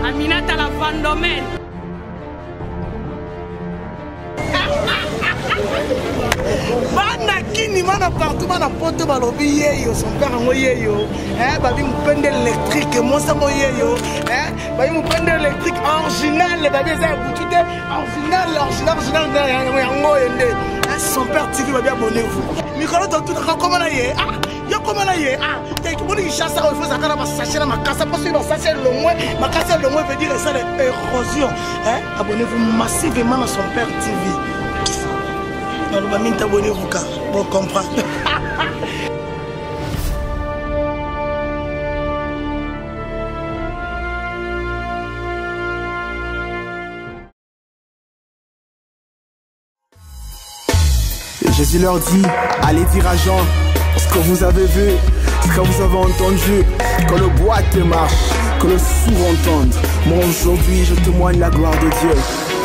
Aminata la Vendomaine. Bana kini mana partout mana poto balobi yeyo son père ngo yeyo babi mupende électrique moi ça mo yeyo babi mupende électrique original babi ça boutude original ngo yende son père TV babi abonnez-vous micro tout comment là yé yo comment là yé t'es qui boni chasse ça il faut ça kana ma sachet na makasa parce que sachet le moins makasa le moins veut dire ça l'érosion abonnez-vous massivement à son père TV. Abonnez-vous car bon comprendre. Et Jésus leur dit, allez dire à Jean, ce que vous avez vu, ce que vous avez entendu, que le boîte marche, que le sourd entende. Moi aujourd'hui je témoigne la gloire de Dieu.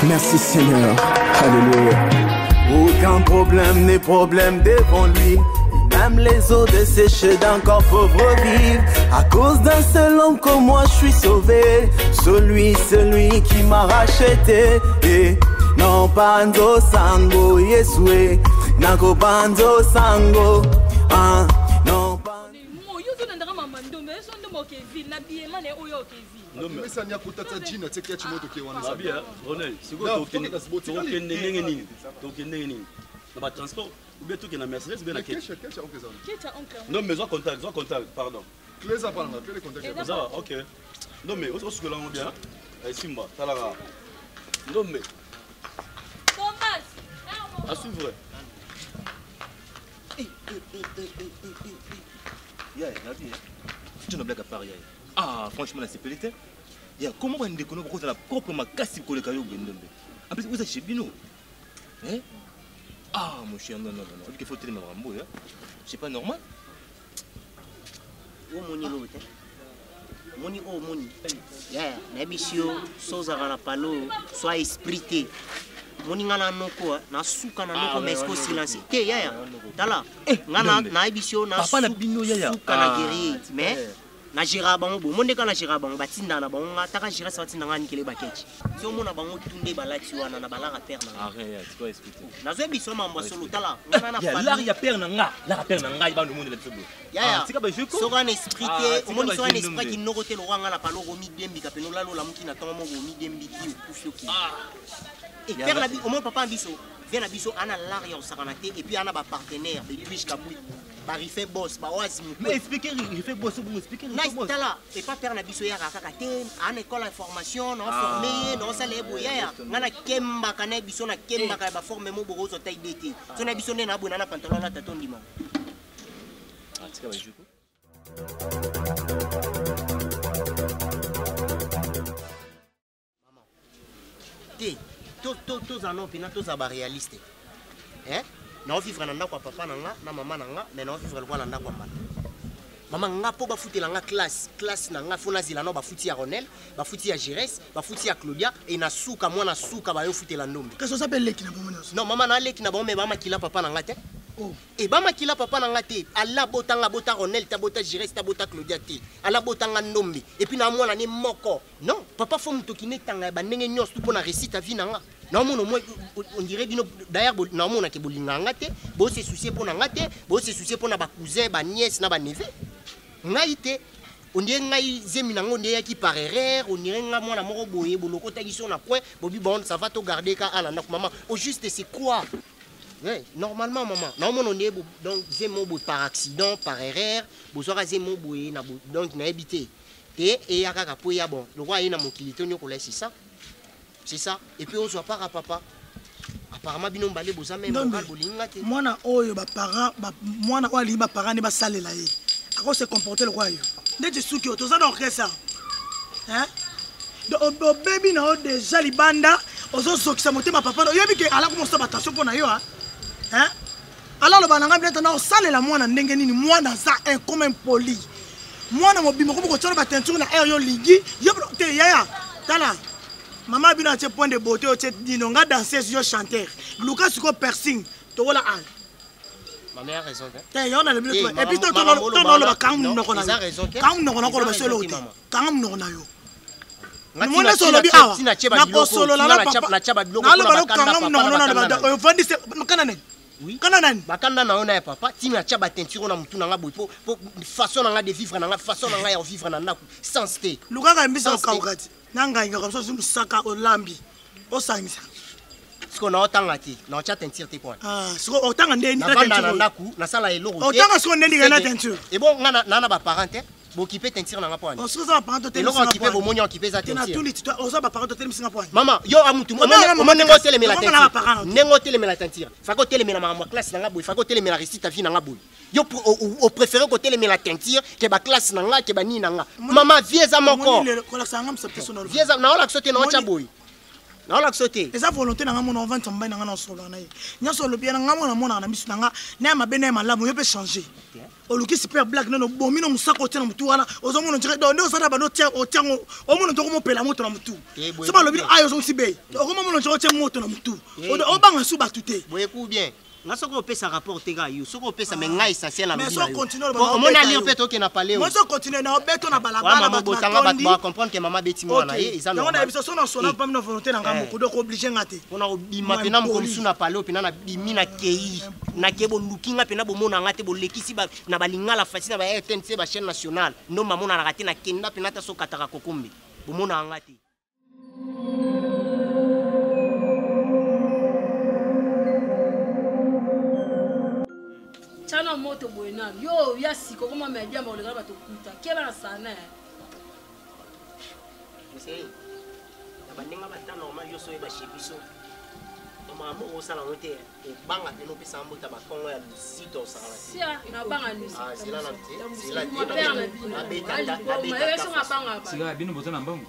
Merci Seigneur. Alléluia. Aucun problème n'est problème devant lui. Même les eaux desséchées d'un corps pauvre vivent. À cause d'un seul homme comme moi je suis sauvé. Celui qui m'a racheté. Et non bando sango Yesue. Nako bando sango. Non bando. Non mais ça n'y a pas de jean, c'est qu'il y a moto qui est en bien. Ronel, c'est quoi ton transport ou bien tout qui est dans Mercedes ou bien la caisse. Non mais soit contact, pardon. Clé ça parle, clé les contacts. Ça va, OK. Non mais on se que là on bien. Simba, talara. Non mais Thomas. À suivre. Yeah, tu n'as blague à part. Ah, franchement, là, c'est pelleté. Comment on déconne quand on a propre ma casse pour le caillou Bendombe. En plus, vous êtes chez Bino. Hein? Ah, mon chien, non. Il faut tellement Rambo, hein? C'est pas normal. Oh, moni. Yeah, Nabisio, Sosa la palo, soit esprité. Moni ngana noko na suka na noko mesko silence. Te yaya. Tala. Ngana na Nabisio na papa na Bino yaya. Suka na guerrier, mais na jira bango bo monde kana jira bango batinda na bango taka jira sa batinda ngani kele baketi so mona bango tunde balati wana na balaka père na arrête tu vas expliquer na zo biso mambo solo tala ngana na fa la ya père na nga ba no monde la biso ya tika ba jeko so kana esprit ke omoni so kana esprit ki norote lo wanga na palo romi dembi ka peno lalo la muki na tongo mo romi dembi ki okufio ki et père la bi omoni papa biso vient na biso ana l'arrière sakanate et puis ana ba partenaire de Twitch kabui il fait boss, mais expliquez, il fait boss, vous expliquez. Et pas faire la bisoya kakate, en école de formation, non formé, non ça les bouillères. Nana kemba kana biso na kemba ka ba former mo boro so taille d'été. So na biso na bonana pantalon la taton dimanche. Ah, tu vas jouer. Maman. Tous en ont pina tous aba réaliste. Hein? Na vivre na kwa papa na nga na mama na nga mais na vivre kwa na kwa mama mama nga po ba futi la nga classe na nga fona zila no ba futi ya Ronel ba futi ya Gires ba futi ya Claudia et na suka mwana suka ba yo futi la ndombi qu'est-ce que ça s'appelle leki na bomo non mama na leki na bomo mais ba makila papa na nga te et ba makila papa na nga te ala botanga bota Ronel ta bota Gires ta bota Claudia te ala botanga ndombi et puis na mwana ni moko non papa fo mutoki ne tanga ba ndenge nyos tu pona récite vie na nga non on dirait bino d'ailleurs non mon ke bolinga ngate bo se soucier pour ngate bo se soucier pour na ba cousin ba nièce na ba neveu ngaite on dirait ngai zemi na ngonde ya ki par erreur on dirait nga mwana moko boye boloko tagiso na point bobi bon ça va te garder ka ala na maman au juste c'est quoi ouais normalement maman non mon on est donc zemo bo par accident par erreur bozora zemo boye na donc na habité et akaka po ya bon le roi ina mokilito nyoko laisse ça. C'est ça. Et puis on soit pas à papa. Apparemment bino mbale boza même moral bolinga te. Mwana oyo ba parents mwana oyo ba parents ne ba salela ye. Ako se comporter le roi yo. Ndeti suki to za donc ça. donc baby na déjà libanda ozo sokisa motema papa yobi ke ala ko mosa attention pona yo hein alors le bananga bien tana osalela mwana ndenge nini mwana za un comme impoli mwana mobimo ko ko tsona ba teinture na air yo ligi yo te yaya tala maman bino a point de beauté o tse dinonga danseuse yo chanteur Lucas ko piercing to wala an ma mère a raison te yo na le biloko et puis to lo ba kam no ko na kam no ko lo ba solo te kam no na yo mwana solo bi awa na ko solo la papa na lo kam no na ba vendise kana ne oui kana nani bakanda na ona ya papa tina cha ba teinture na mutu na nga boy po façon na nga de vivre na nga façon na nga ya vivre na ndaku sans stay luka ka mbisa ka ukati nanga inga comme ça musaka olambi osangisa siko na otanga ti na cha teinture te point siko otanga ndeni na teinture na ndaku na sala eloko te otanga siko ndeni na teinture et bon nga na ba parent bokipe teinture na nga point on siko za parent te eloko okipe bo monyo okipe za teinture na tuli tu oza ba parent te msinga point mama yo amutu monengo telemela teinture nengo telemela teinture fako telemela ma classe na nga boy fako telemela récite vie na nga boy yo au préféré ko telemela teinture ke ba classe na nga ke ba ni na nga mama vieza moko vieza na ola ksote na ocha boy na ola ksote eza volonté na nga mona on va tomber na nga na solo na ye nyaso lo bien na nga mona na misu na nga na mabene malamu yo peut changer oluki super black no bomi no musako tena mutu wana ozo mona dire do ndo sana ba no tia o mona to ko mo pela moto na mutu so ba lo bien ayo zo sibe o ko mona to tia moto na mutu o banga su ba tuté boye ku bien nga soko pesa rapport te ga yo soko pesa me ngai essentiel na mais so continue o mona lire peto ke na parler moi so continue na obeto na balabala ba botanga ba comprendre que maman beti mwana ye eza non na biso so na solo pas na volonté na ngambo ko do ko obligé ngate ona obima pena mo komsu na parler opina na bimina kei na kebo lukinga pena bo mona ngate bo lekisi ba na balingala fasi na ba RTNC ba chaîne nationale no mamona na rate na kenda pena ta so kataka kokombe bo mona ngate Chana moto buena. Yo, ya siko kama media ma olegala bato kuta. Keba na sana. Monsieur, abaninga batana normal yo so e ba shebiso. Mama mo osala ngote e banga teno pesa mbota ba kongo ya sito osala. Sia, na banga nusi. Sila na mti. Sila na banga. Sila bino botana mbongo.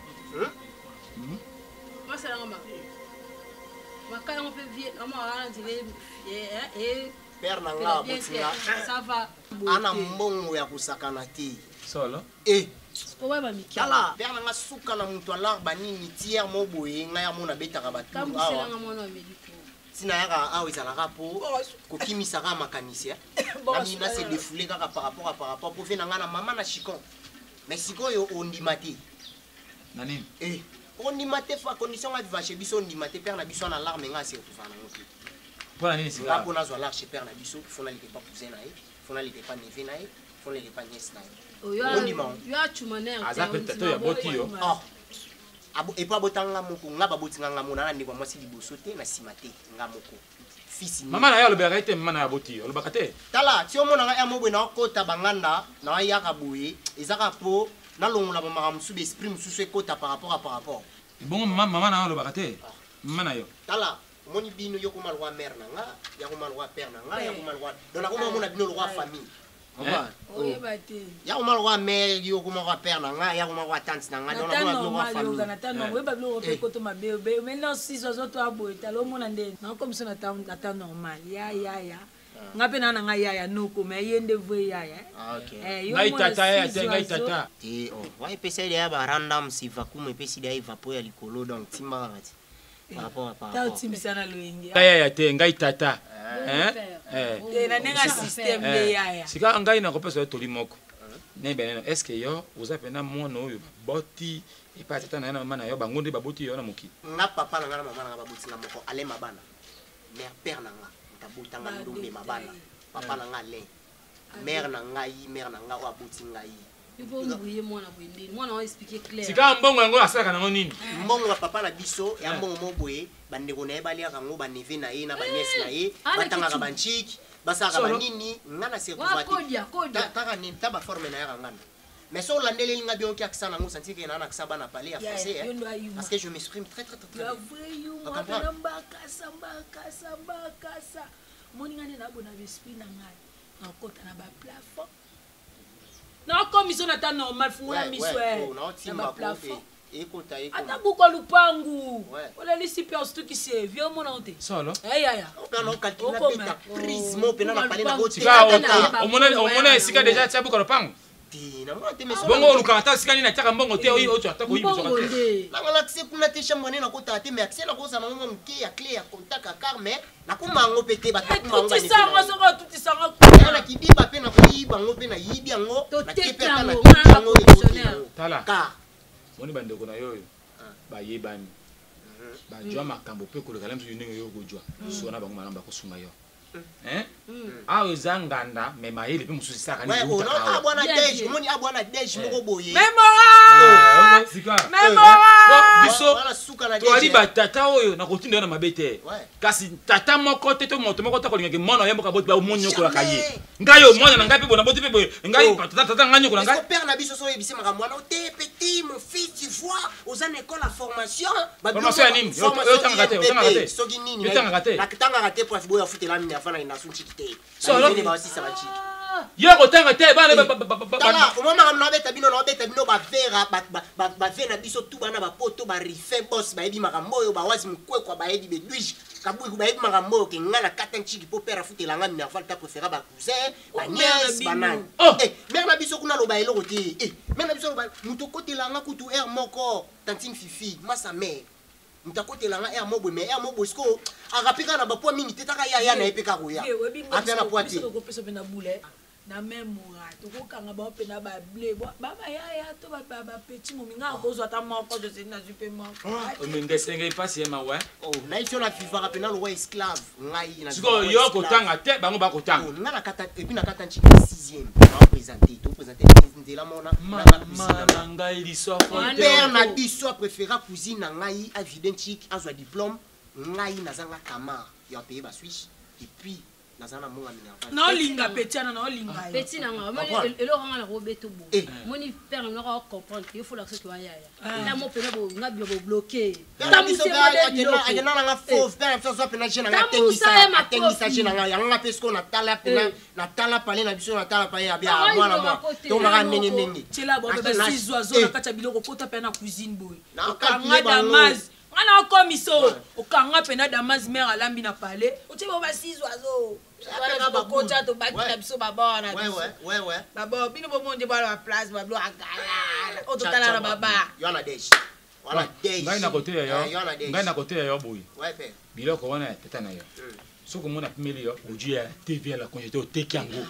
Masala ngama. Makala mo pe vie, ama ana dire père na nga botinga ça va ana mbongo ya kusakana te solo ko ba mikala tala père na nga suka na mutu alar banini tiers mo boye nga ya mona betaka batu awa mwana wa mediko sina yaka awa ezalaka po kokimisaka makanisi na se défoulé kaka par rapport po fe na nga na mama na chicon mais sikoyo ondima te na nini ondima te fa condition nga viva chez biso ondima te père na biso na larme nga se retrouver na ngoki pour la nisi là pour nazo l'arche père na biso fona li pas cousin na ye fona li pas neveu na ye fona li pas nièce na ye ondima yo achumane azape tato ya boti yo et pas botanga moko nga ba botinga nga mona na ndeko mwasi liboso te na sima te nga moko fils mama na yo lo berete mama na ya boti yo lo bakate tala ti o mona nga ya mobwe na kota banganda na ya ka boye ezaka po na longola ba mama musu be esprit musu ekota par rapport bon mama na yo lo bakate mama na yo tala moni bino yo ko malwa mère na nga ya ko malwa père na nga ya ko malwa dona ko mona bino lo roi famille ya ko malwa mère yo ko malwa père na nga ya ko malwa tante na nga dona ko malwa roi famille na tano we ba blo pe ko to mabe be maintenant si zo to abo talo mona nde na comme ça na ta normal ya ngape na nga ya no ko me yende vwe ya okay ngai tata ya ngai tata wa epesa ile ya baranda msiva kuma epesa ile ya vapo ya likolo donc timba par rapport ta timisana loingi ya te ngai tata na nenga système de ya sika ngai na kopesa toli moko ne beneno est-ce que yo uza pena mwana oyo boti e pa tata na mama na yo bangonde baboti yo na moki na papa na mama na baboti na moko ale mabana mère père na nga tabota nga ndombe mabana papa na nga le mère na nga wa boti ngai ipo mbuye mwana bwendeni mwana wa expliquer clair sika mbongo yango asaka nango nini mbongo wa papa na biso ya mbongo mobwe bandeko na ye baliaka ngo baneve na ye na baniese na ye batangaka banchiki basaka banini nga na servati taka nini ta baforme na yaka ngana mais so landeli nga bien ki aksa nango sentir que na aksa bana parler à français parce que je m'exprime très bien moninga ne na bona besprit na ngai na kota na ba plafond na commission ata normal fungola miso na ba plafond ekota ekota ata buko lupangu olelisi pe ostuki se vieux mona onte solo yaya okana okatina beta prise mo pena na pale na boti omona esika déjà tia buko lupangu bongo oluka ata sika nini atiaka mbongo te oyo oyo ata koyibisoka te nangala kise kuna te chambre ne na kota te mais accès na kosa na ngo mke ya clé ya contact à carme na kumango pete batakumango tuti sanga soko tuti sanga na kibiba pe na kuyiba ngo pe na yibi yango na kepe na yango tala moni bandeko na yoyo bayebani bajwa makambo pe koleka lemso ndenge yo kojwa sona bango malamba kosunga yo awo eza nganda me mayele mpe mosusu esaka biso toali batata oyo nakotinda yo na mabe te kasi tata moko te to moto moko takolingaki mwana oya mboka boti bamonyokolaka ye ngai yo mwana na ngai mpe bona boti mpe boye ngai tata ngai nyokola ngai père na biso so oyebisi makambo wana ote petit mon fils tu vois oza na école à formation ya nini otangaka te otangaka te soki nini otangaka te nakitangaka te prof boyo afutela mini afana ina sunchiki te yo kotanga te bana omama makambo na obeta bino bavera bave na biso tu bana bapoto barife bos bayebi makambo oyo bawazi mokwekwa bayebi bedwige kabuiku bayebi makambo oyo ke nga na kata nchiki po pere afutelanga minerval ta préféra bacousin baniese banani mere na biso kuna loba eloko te mere na biso loba moto okotelanga kutu aire moko tantine fifi masa mare mutakotelanga aire mobwe mais aire mobwe siko akapika na bapoa mingi te taka ya na epeka koya apia na poa te na même morat tokokanga bao mpe na bablé babayaya to bapeti mominga akozwa ata moko jose nazwi mpe moko omingesenge epasi ye mawa naisio na vivaka mpe nalowa esclave ngai siko yo kotanga te bango bakotanga nga nakata epuis nakata nchiki 6e baopresente topresente nzela mona na ngai liso père na biso apréféra cousine na ngai avide nchiki azwa diplôme ngai nazanga camar ya paye baswiche epuis nazana monga minerval naolinga peti ana naolinga peti nanga eloko anga na kobeto bo moni père na ko comprendre il faut la chose que yaya na mo pena bo nga bio bloqué tamuse ayena nga fauve père na so pena jena nga tengisa jena nga yanga pesko na tala pena na tala pale na biso na tala pale ya bia mwana mwa to nga nenge tela bo be sizwa zo na kata biloko kota pena cuisine boy okanga damaz ana komiso okanga pena damaz mère alambi na palais otebo ba sizwa zo wana bakocha to bakina biso babona ouais babo bino bomonde bala place bablo agala ototala na baba yona desh wala desh ngai na kote ya yo boy biloko wana teta na yo soko mona pimeli yo oju ya TV la congété oteki yango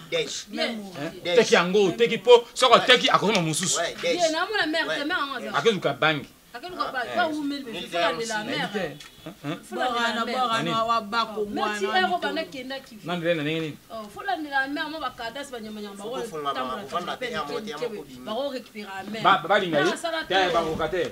teki yango teki po soko teki akoma mususu bien na mona mère mère akezuka bangi pas où mais il faut aller la mer faut la mer faut la mer mo bakadas banyama nyamba wa ba ko récupérer la mer ba linga yi ta ba ko kate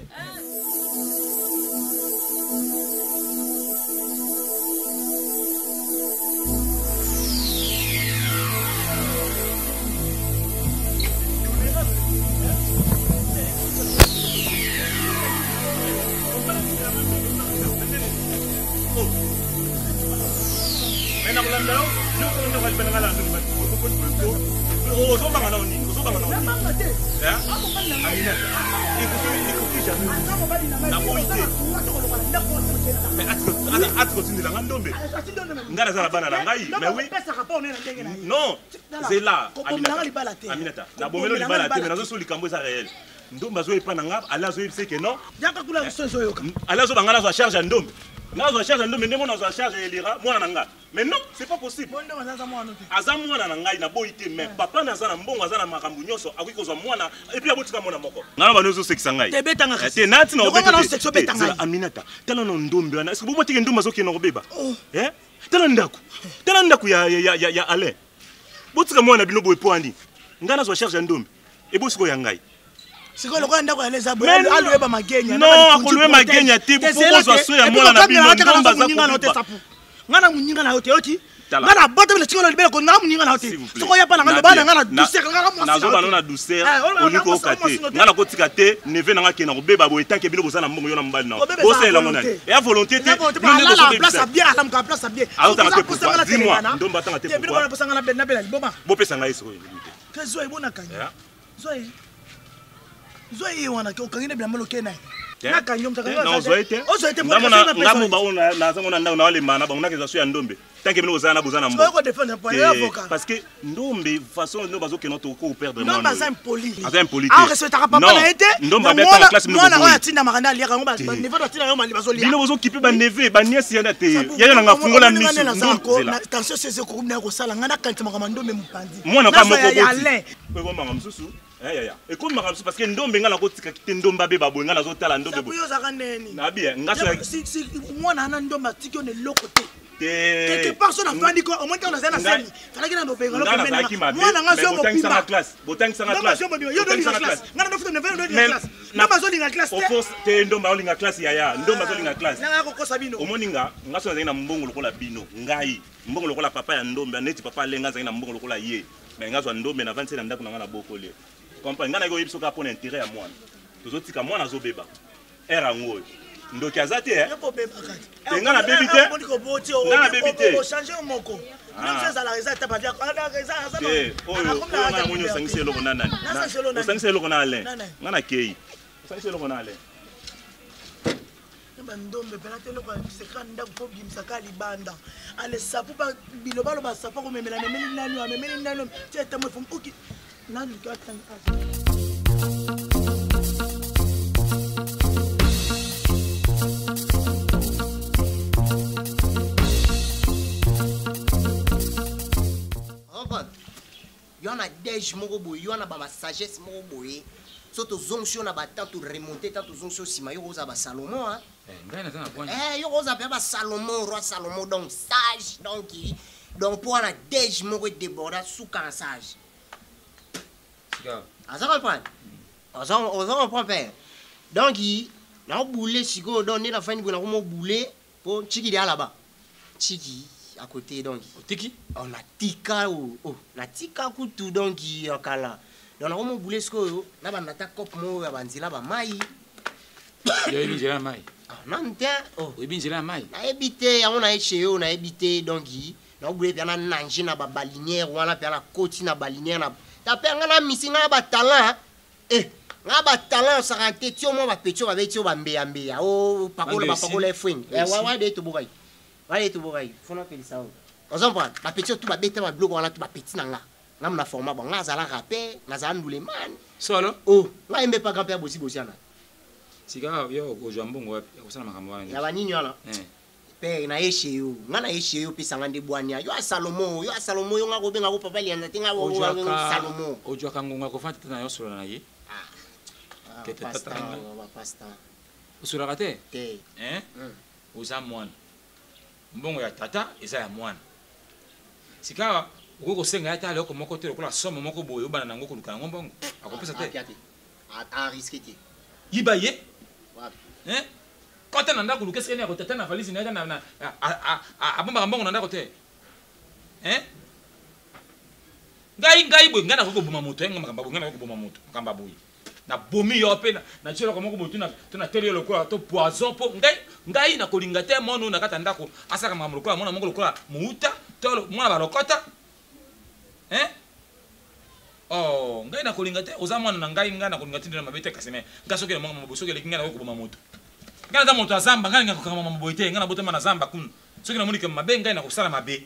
ngara za bana na ngai mais oui non c'est là Aminata na bomelo libala te mais nazo so likambo za réel ndomba zo epa na nga ala zo yebise ke non yaka kula so yoka ala zo bangana zo charge ndombe nga zo charge ndombe ndemo na zo charge elira mwana na nga mais non c'est pas possible aza mwana na ngai na boyite mais papa na za na mbongo aza na makambu nyonso akwiko zo mwana et puis abotika mwana moko ngana bano zo sekisa ngai te betanga te nati na obeta section betanga Aminata tala no ndombe wana est-ce que bomotike ndomba zo kena obeba tala ndaku ya Alain botika mwana bino boy poandi ngana zo charge ndombe et bosiko ya ngai siko lokwa ndako ya leza bo alueba magenya non akolwe magenya te pour zo so ya mwana na bino ndomba za ko ngana munyinga na hote oti ngana bota bile siko libele ko ngana munyinga na hote siko ya pa na ngalo bana ngana douceur ngana mo nazo bana na douceur oliko kate ngana ko tika te neve na ngake na kobeba bo etanke bino bozana mbongo yo na mbali na bo sela ngona et à volonté te la place bien ala mka place bien alors tanga te dis-moi ndomba tanga te bino bana posanga na bena bela liboma bo pesa ngai so kezo ebona kanya Zoé wana ko kangine bila molo kenai. Non, Zoé te. Parce que Ndombe façon nous bazo que notre ko perdre non baza impoli. Baza impoli. Ah respecte papa na été. Ndomba beta la classe moi na tina makanda lia kango ba niveau na tina yo mali bazo lia. Bino bazo kipe ba neve ba niesi yana te. Yaya na fungola misu. Attention c'est ko na ko sala ngana kanti makama Ndombe mupandi. Moi na ka moko boti. Ko ko manga msusu. Et comme manga msusu parce que Ndombe ngala ko tika kite Ndomba be babo ngala zo tala Ndombe. Sabuyo za kaneni. Na bien ngaso si moi na Ndomba tiki on est l'autre quelque part son enfant dit au moins quand on a un scène fallait que on peut moi na nga so mo pimba classe botang sana classe yo do la classe ngana do futa ne veut de classe na bazo linga classe te Ndomba olinga classe yaya Ndomba zo linga classe na ko kosa bino omoninga ngaso na mbongo lokola bino ngai mbongo lokola papa ya Ndombe neti papa lenga za na mbongo lokola ye mais ngaso Ndombe na 27 na ndako na ngana bokole comprendre ngana ko yipso ka pour intérêt ya mwana tozotika mwana zo beba era ngoyo ndoki azate yoko beba kati ngana bebite ngana bebite changer moko même chose à la raison ta pas bien la raison ça oh ngana monyo sangise loko nana sangise loko na ale ngana kei sangise loko na ale Ndombe pelate loko secret ndako po bimsaka libanda ale sapu ba biloba lo ba sapu ko memela memeli nani tete mo fum oki nani ka tan il y en a des moros, il y en a ba sagesse moro boye. Surtout zonction na ba tant remonter tant zonction si mayo rosa ba Salomon hein. Yo rosa ba Salomon, roi Salomon donc sage donc pour na des moro déborda sous quand sage. Ça comprend. On comprend père. Donc il na boulé sigo donner la fin na ko boulé pour chiki là-bas. Chiki à côté donc tiki on a tika oh na tika kutu donc kala donc on mo boulé sko na ba nata cop mo ya banzila ba mai yo ebinjela mai non te oh ebinjela mai na ebité ya on a chez yo na ebité donc na boulé bien na nanger na ba balinière wala bien na côte na balinière na ta pe ngana misinga ba talent nga ba talent sa ranté tio mo ba petio ba betio ba mbeya oh pakola fwing wa de to bokai allez tout boy faut pas ça on comprend la petite tout ba bête ba bloc on a tout ba petit nanga ngam na format bon nga za la rapper na za ndule man solo oh nga imbe pas grand-père bosi ana sika yo ko jambongo wapi kusana makambo wani ya banini wala pe na yeshe yo nga na yeshe yo pisa ngande bwania yo Salomo yo nga ko benga ko papa lianza tinga wo Salomo ojo kangunga ko fanta na yo solo na ye ke pasta ba pasta usura kate te uza mwana mbongo ya tata eza ya mwana sika ukoko senga ya tale moko te lokola somo moko boyo bana nango koluka ngo mbongo akopesa te a risqué te yiba ye kota nanda koluka sekene ya kotata na valise na na abomba mbongo nanda kote ngai boy ngana ko boma moto ngama kamba ngana ko boma moto kamba boy na bomi yo pe na tshelo ko moko botu na tele lokola to poison po ngai na kolinga te mono na kata ndako asaka mamu lokola mona moko lokola muuta to mwana ba lokota oh ngai na kolinga te oza mwana na ngai ngana kolinga te na mabete kaseme ngaso ke mama boso ke lekinga na ko boma moto ngana da moto azamba ngana ngako kama mama boite ngana botema na zamba kun soki na moni ke mabe ngai na ko sala mabe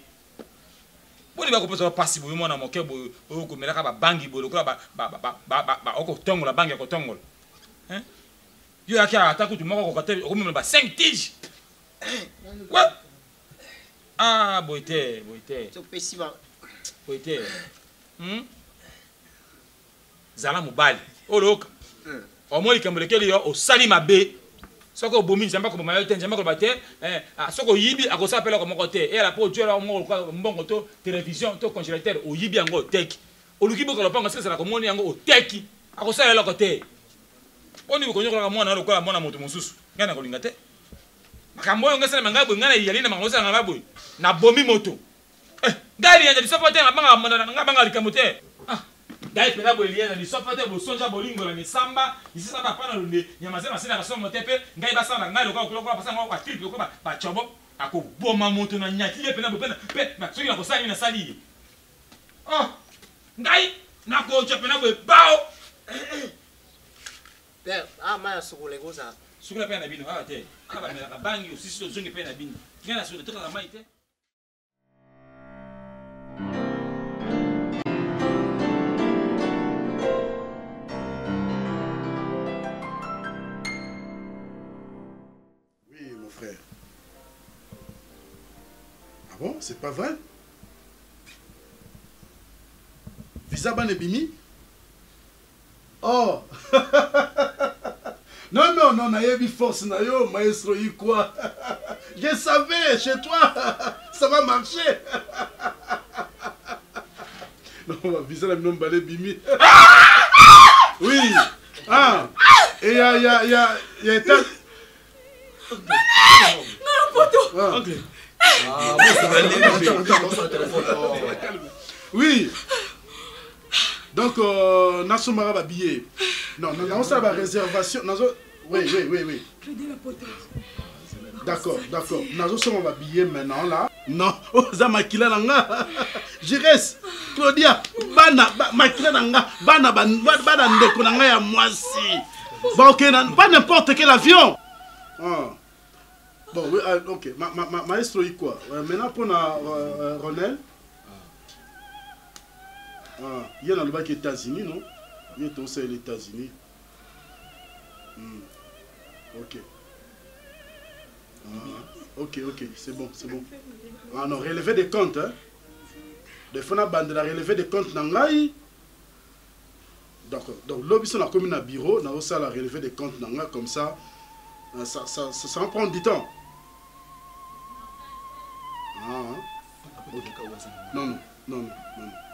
boni ba ko pesa pasi boyo mwana moke boyo ko melaka ba bangi boyo lokola ba oko tongola bangi ko tongola yo yaki ataku tu moko ko kate ko meme ba 5 tiges quoi ah boite to pesiba boite zala mobali oloka omoi kambelekeli yo osali mabe soko bomi njamba ko mayo te njamba ko bate soko yibi akosa pela ko moko te e la po tuela mo ko mbongo to télévision to congélateur o yibi yango teki oluki boko lo panga sesa ko moni yango o teki akosa ela ko te oni ko nyokola mwana lokola mwana moto mosusu ngana ko linga te makambo yo ngasala mangabu ngana yali na mangosa ngaba na bomi moto ngali yanja disopote ngabanga likambo te dai pela boeliana ni sopote bo sonja bolingo la misamba isisa ba pana lunde nyamazema sina ka somo tepe ngai basana ngai lokola pasanga wa triple lokola ba chobo ako boma moto na nyati le pena bopena pe na soki na kosali na sali ngai na ko chapena bo bao Père, maya sukule koza. Sukula pe na bino, te. Aba mela bangi osisi ozongi pe na bino. Ngana sukula toka na mai te. Oui, mon frère. Ah bon, c'est pas vrai? Visa Banebimi? Oh! Non, non, non, nayebi force na yo, maestro y quoi? Je savais, chez toi, ça va marcher. Non, visa la nom Banebimi. Oui. Ah. Et y a état. Non, oui. Donc, Nassomara va billet. Non, non, ça va réservation. Oui. D'accord. Nazo on va billet maintenant là. Non, ça makila nanga. Je reste. Claudia, bana makila nanga, bana ndeko nanga ya mwasi. Bon, ok, pas n'importe quel avion. Ah. Bon, oui, ok. Maestro, il quoi? Maintenant, pour Ronel. Il y a dans le bac États-Unis, non? Il y a aussi les États-Unis. Ok. Ok, c'est bon. Ah non, relever des comptes, hein? Des fois, on a bande de la relever des comptes dans l'AI. D'accord. Donc, l'objet, on a commis un bureau, on a aussi la relever des comptes dans l'AI, comme ça, ça va prendre du temps. Ok. Non.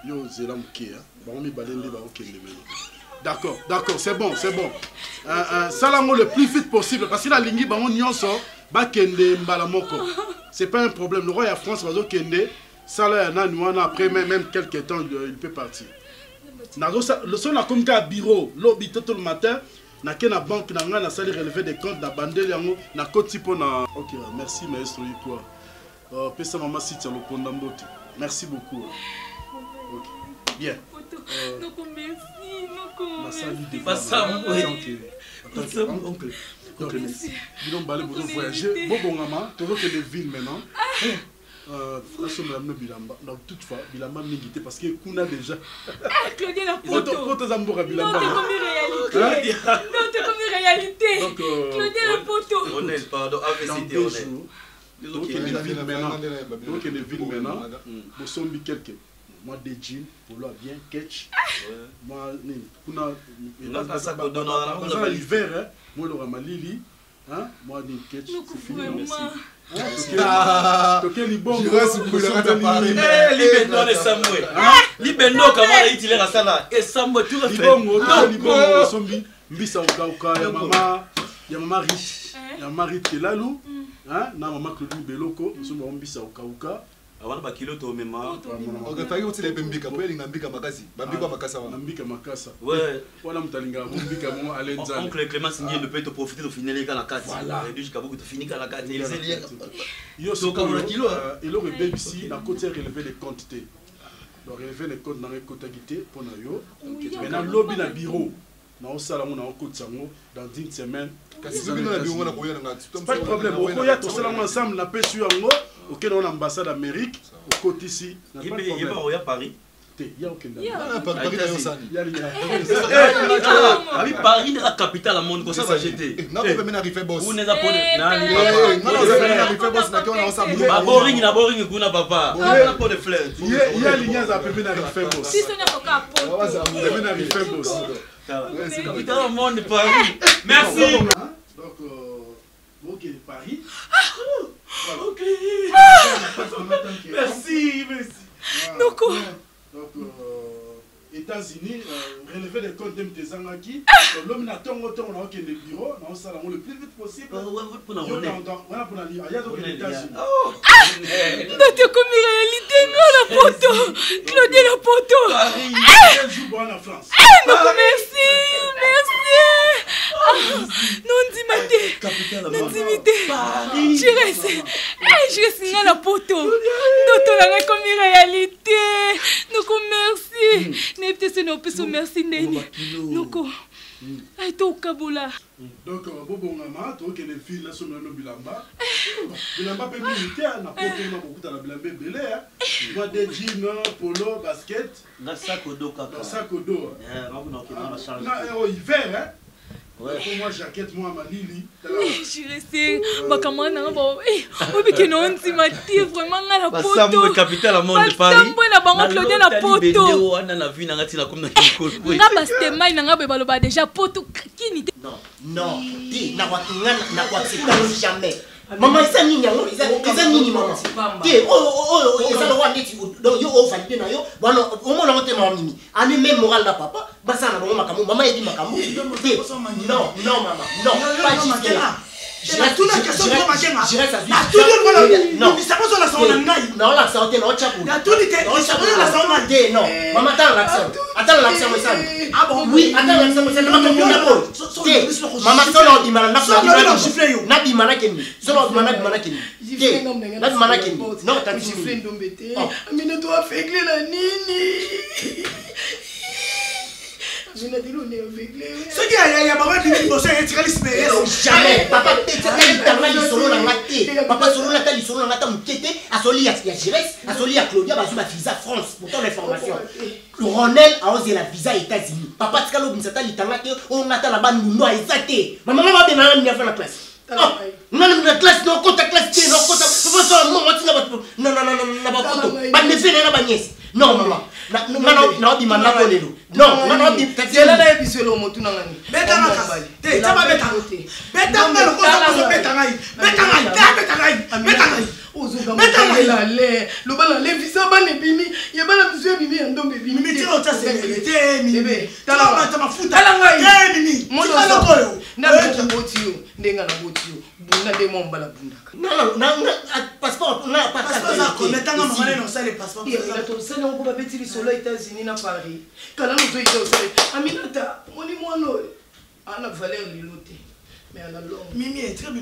Yo zelam ki hein. Bon mi balende ba okende maintenant. D'accord, c'est bon. Ça là le plus vite possible parce que la lingi ba on nyonso ba kende mbala moko. C'est pas un problème. Le roi à France va kende. Ça là na nuana après même quelques temps il peut partir. Nazo le son a comme ka bureau, lobby tout le matin. Na kena banque na nga na salle relever des comptes na bandel yango na koti pona. OK, merci maestro quoi. Pesa maman site le pondambote. Merci beaucoup. Ok. Bien. Donc merci. Oncle. Nous allons voyager. Bon, tu veux que les villes maintenant. Franchement, donc toutefois, Bilamba m'invite parce que Kuna déjà. Claudia la photo. Non, t'es comme réalité. Claudia la photo. Ronel, pardon, AVCT Ronel. Donc les villes maintenant, vous sommes quelques. Moi des jeans, pour là bien catch. Moi, Kuna, l'hiver, moi le ramalili, hein, moi des catch. C'est fini, merci. Na mama Claudine Beloko, nous sommes en Mbisa au Kauka. Avant ba kilo to mema. On va faire aussi les bembika pour les ngambika makasi. Bambika makasa wa. Ngambika makasa. Ouais. Voilà mtalinga mbika mo alenza. Oncle Clément Singié ne peut te profiter de finir les gars la carte. Voilà. Et jusqu'à beaucoup de finir la carte. Il est lié. Yo so comme kilo il aurait baby ici na côté relever les quantités. Donc relever les comptes dans les quotagités pour na yo. Maintenant lobby na bureau. Na osala mo na okoti sango dans 10 semaines. Pas de problème. On y a tout ça ensemble. On pêche sur Ango. Ok, on a l'ambassade d'Amérique. Au côté ici. Il y a Paris. Il y a aucun Paris est la capitale du monde. Comme ça va jeter. Non, on peut même arriver boss. Vous n'êtes pas boring, na boring kuna papa. On n'a pas de fleurs. Il y a l'ignace à peine arriver boss. Si on a pas peine arriver boss. C'est la capitale du monde Paris. Merci. Donc, ok, Paris. Ok. Merci. Donc, États-Unis, relever les comptes de Mtezangaki. L'homme n'a pas de bureau, on a le plus vite possible. Il y a donc les États-Unis. Non, tu comme réalité, non, la photo. Claudia la photo. Paris, quel jour bon en France. Non, merci. Non, dis-moi. Non, dis-moi. Paris. Je reste. Je suis dans la poteau. Ndoto nanga comme réalité. Noko merci. Ne peut-être non peut merci Neni. Noko. Ay to kabula. Donc bobongama to que les filles là sont no bilamba. Bilamba pe militaire na poteau na beaucoup dans la bilamba belé hein. Moi des jeans, polo, basket, na sac au dos kaka. Sac au dos. Na hiver hein. Ouais. Pour moi jaquette moi malili. Je restais bakamana bo. Obi ke non ti mati vraiment na la poto. Basambo capitale monde de Paris. Basambo na bango Claudia na poto. Wana na vie na ngati na comme na kiko. Nga bastemai na nga bebaloba déjà poto kini te. Non, ti na kwa jamais. Maman isa nini yango? Isa nini maman? Ti isa lo wandi ti do yo o valide na yo. Bwana o mona ngote mama mimi. Ani même moral na papa, basa na bango makamu. Maman yedi makamu. Non, maman. Non, pas jusque là. Je reste tout la question de manger. Je reste à vivre. Non, ça pas sur la sonne ngai. Non, la santé non chapeau. La tout était, ça pas la sonne ngai. Non. Maman attends l'accent. Attends l'accent moi ça. Ah bon? Oui, attends l'accent moi ça. Maman solo di mana na di mana keni. Solo di mana keni. Na di mana keni. Non, t'as dit je ndombete. Amina doit fégler la nini. Je n'ai dit l'on est aveuglé. Ce qui a pas de bossé et tiralisme. Jamais. Papa, tu es solo na ngate. Papa solo na tali solo na ngata mukete. Asoli ya Gires, asoli ya Claudia bazu ba visa France pour ton information. Le Ronel a osé la visa États-Unis. Papa tikalo binsata litanga te on ngata la bande no ezate. Maman va bien na la classe. Non, la classe non compte classe non compte. Papa so mo matina ba non ba photo. Ba ne fait na ba nièce. Non maman. Non, di manna ko lelo. Non, di tela na ebiselo motu na ngani. Beta na kabali. Te taba beta. Beta na ko so beta ngai. Beta ngai. Ozuga beta le. Lo bala le visa ba ne bimi. Ye bala biso bimi ndombe bimi. Mimi tiro ta se te mimi. Tala ma mafuta. Tala ngai. Te mimi. Mo tala ko yo. Na beta botio. Ndenga na botio. Bunda de mo mbala bunda. Non, passeport, non, passeport. Maintenant, maman, non, ça les passeports. Il y a ton sein, on peut mettre les soleils aux États-Unis, à Paris. Quand nous sommes au soleil, Aminata, on est moins non. À la valeur de l'autre. Mais à la longue. Mimi est très bien.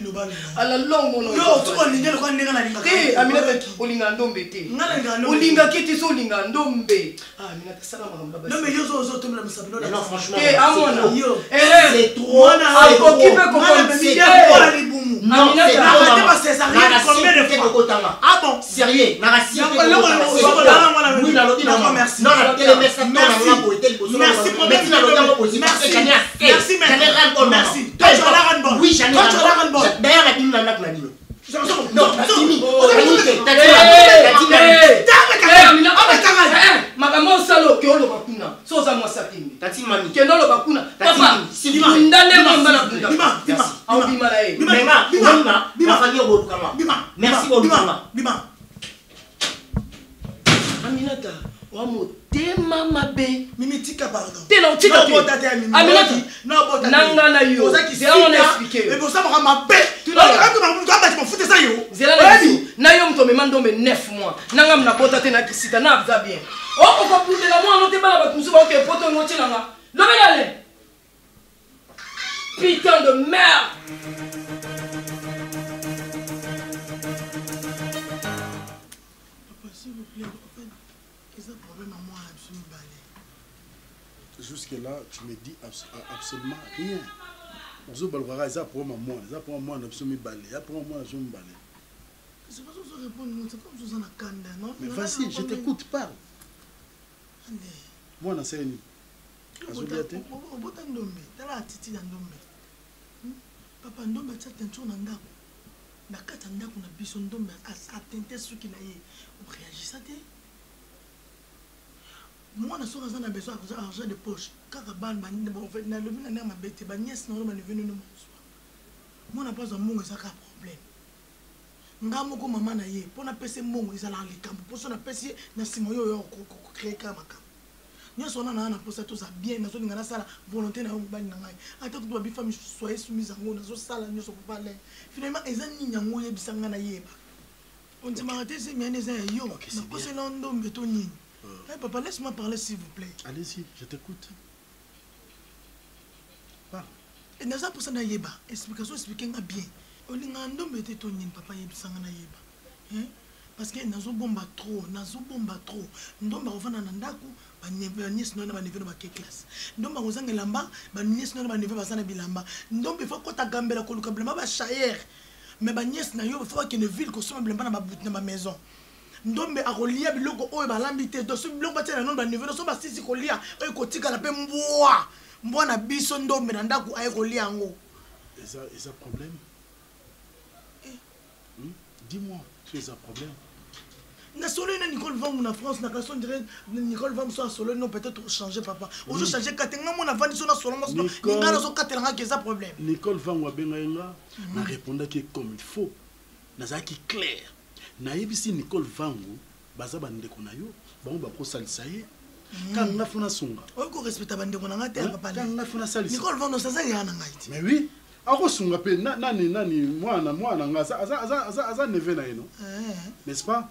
À la longue, mon nom. Non, tu vois, l'idée, le grand négatif. Eh, Aminata, Olingandombe. Olinga qui était Olingandombe. Ah, Aminata, ça va, maman. Non, mais yo, zo, tu me l'as mis. Non, franchement. Eh, à mon nom. C'est trop. Ah, il qui peut comprendre. Non, c'est ça arrive combien de fois? Ah bon? Sérieux? Merci. Oui, j'en ai un bon. D'ailleurs, la dîme n'a pas dit. Non, la dîme. Maman salo que le bakuna. Soza moi sapini. Tati mami. Que non le bakuna. Papa, si vous ndane mamba na bunda. Bima. Au bima la e. Bima fani au bokama. Merci au bima. Bima. Aminata, wa motema mabe. Mimitika pardon. Tela utika. Aminata. Non bota. Nanga na yo. C'est on expliquer. Mais pour ça moi mabe. Tu vas foutre ça yo. Zela na yo mto me mando me 9 mois. Nanga mna bota te na kisita na abza bien. Oh, pourquoi pour la moi, on te parle de tout ça, ok, pour ton moitié là. Le aller. Putain de merde. Papa, s'il vous plaît, en fait, qu'est-ce que le problème à moi, absolument balai. Jusque-là, tu me dis absolument rien. Je balvara, ça pour moi, ça pour moi, absolument balai. Ça pour moi, absolument balai. C'est pas ça que je réponds, c'est comme ça que je réponds, non? Mais vas-y, je t'écoute, parle. Moi, je sais pas. Papa ndombe a teinture na ndako. Na kata ndako na biso ndombe a teinté ce qu'il a eu. On réagit te. Moi na soka na besoin d'argent de poche. Kaka ban bon fait na levi na na ma bête ba nièce na ba venu no. Moi na pas un mongo ça ka problème. Nga moko mama na ye pona pese mongo ezala likambo poso na pese na simo yo ko créer ka makam. Nous sommes en train de faire tout ça bien, nous sommes en train de faire volonté. Nous sommes en train de faire des femmes soient soumises à nous, nous sommes en train de faire finalement, ils ont dit que nous sommes en train de faire. On s'est arrêté, c'est bien, c'est yo. C'est l'homme de ton nid. Papa, laisse-moi parler s'il vous plaît. Allez-y, je t'écoute. Parle. Et nous avons pour ça, explication expliquer bien. On dit que l'homme de ton nid, papa, il est en train de faire. parce que nazobomba trop ndomba kovanda na ndako baniesi no na baneve no bake classe ndomba kozanga elamba baniesi no na baneve baza na bilamba ndomba ifa kota gambela koluka bilamba bachayere mais baniesi na yo ifa bakende ville kosoma bilamba na babuti na bamaison ndombe akolia biloko oyo balambi te to so biloko batia na nono baneve no so basisi kolia oyo kotikala mpe mbwa na biso ndombe na ndako aye kolia yango eza problème dis-moi tu es un problème. Na solo na Nicole Vang na France na question dirait Nicole Vang soit solo non peut-être changer papa. Ozo changer katenga mon avant sur na solo mo ninga na zo katelanga que ça problème. Nicole Vang wa benga na répondre que comme il faut. Na za ki clair. Na yebisi Nicole Vang baza bandeko na yo ba ko salisa ye. Quand na funa sunga. O ko respecta bandeko na ngate papa. Quand na funa salisa. Nicole Vang no sa ya na ngaiti. Mais oui. Ako sunga pe nani mwana nga aza neve na ino. N'est-ce pas?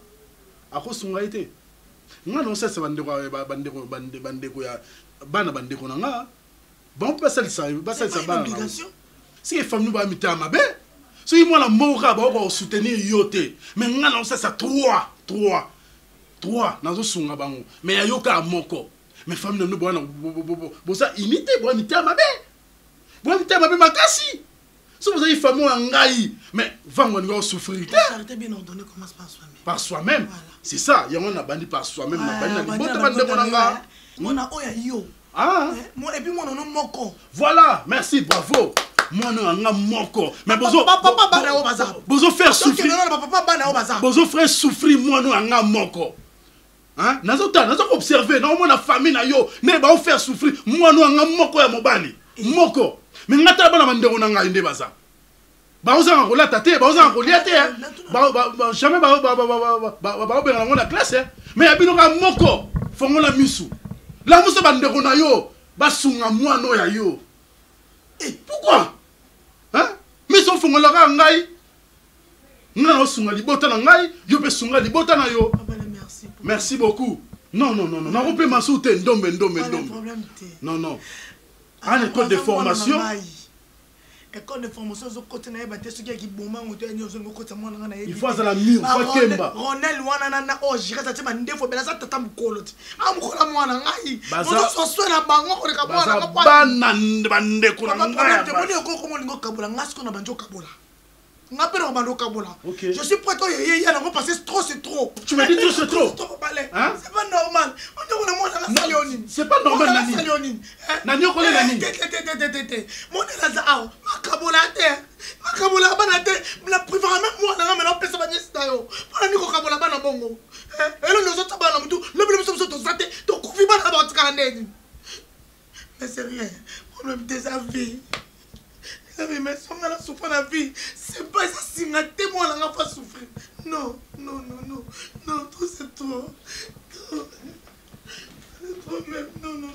Ako sunga ite. Nga non sesa bandeko ya bana bandeko na nga. Bon pas salisa bana. Si les femmes nous ba mita mabe. Si moi la mora ba ko soutenir yote. Mais nga non sesa 3 nazo sunga bango. Mais ayoka moko. Mais femmes nous ba bo ça imiter bo mita mabe. Bon, tu m'as makasi. Si vous avez famille en gaï, mais va souffrir. La charité bien ordonnée commence par soi-même. Par soi-même. Voilà. C'est ça. Il y a un bandit par soi-même. Et puis moi non moko. Voilà. Merci, bravo. Moi non moko. Mais bozo faire souffrir. Bozo faire souffrir moi non moko. Hein? Nazo observer. Non moi la famille na yo. Ne ba faire souffrir. Moi non moko ya mobali. Moko. Mais ngata bana mandeko na ngai nde baza ba oza ko lata te ba oza ko lia te ba jamais ba obera na classe mais abino ka moko fongola misu la muso bandeko na yo basunga mwana ya yo pourquoi hein miso fongola ka ngai ngana osunga libota na ngai yo pe sunga libota na yo merci beaucoup non na rope masute ndombe non en école de formation. École de formation, il faut à la mur, il faut Kemba. Ronel Wanana, oh, je reste à ma défaut, mais là, ça t'a colot. Ah, mon cola, moi, n'aïe. On soit la banque, on est je suis prêt à passer trop, c'est trop. Tu m'as dit tout c'est trop. Hein? C'est pas normal. C'est pas normal, Nani. Nani, on connaît Nani. Mon Lazare, Makabola, Banate, la privera même moi, on a personne à Nistayo. On a mis Kabola Banabongo. Et nous autres, le bleu sommes tous athées, donc on vit pas la bande canadienne. Mais c'est rien, on a des avis. Mais si on a souffert la vie, c'est pas ça si on a témoin, on n'a pas souffert. Non, tout c'est trop. C'est trop même, non.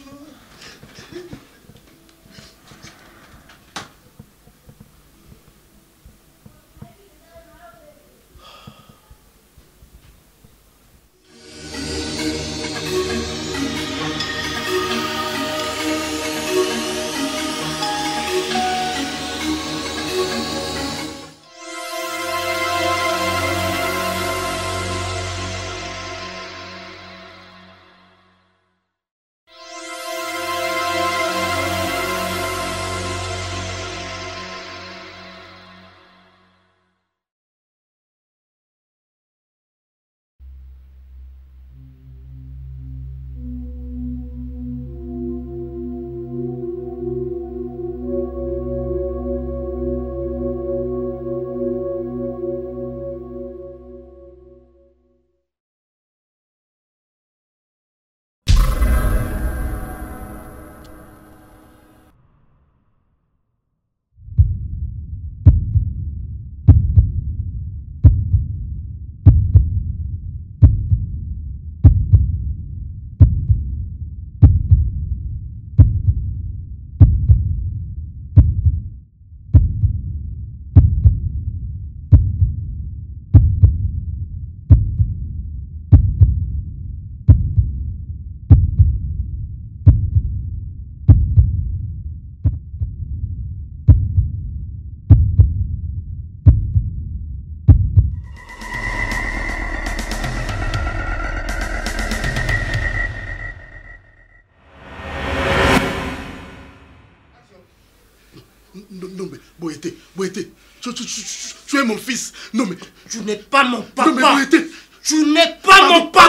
Boété. Tu es mon fils. Non mais... Tu n'es pas mon papa. Non mais Boété. Tu n'es pas mon papa.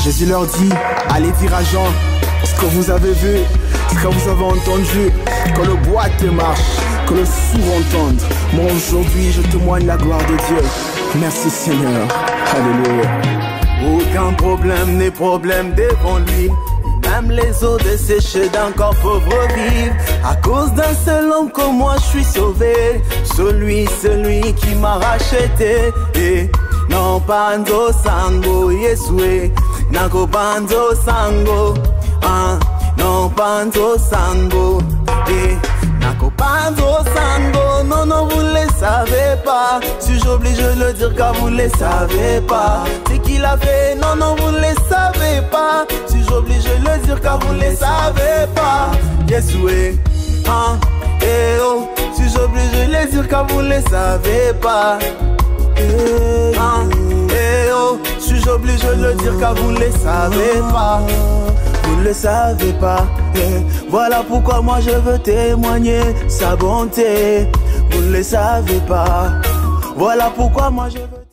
Jésus leur dit, allez dire à Jean, ce que vous avez vu, ce que vous avez entendu, que le boîte marche, que le sourd entende. Moi aujourd'hui je témoigne la gloire de Dieu. Merci Seigneur. Alléluia. Aucun problème n'est problème devant lui. Même les eaux desséchées d'un corps pauvre vivent. À cause d'un seul homme comme moi je suis sauvé. Celui qui m'a racheté. Et non pando sango Yesue. Nako pando sango. Non pando sango. Et Nako pando sango. Non vous les savez pas. Si j'oblige de le dire car vous les savez pas. C'est qu'il a fait. Non vous les savez pas. Si j'oblige de le dire car vous les savez pas. Yesue. Eh oh. Si j'oblige de le dire car vous les savez pas. Eh oh. Si j'oblige de le dire car vous les savez pas. Vous ne le savez pas. Voilà pourquoi moi je veux témoigner sa bonté. Vous ne le savez pas. Voilà pourquoi moi je veux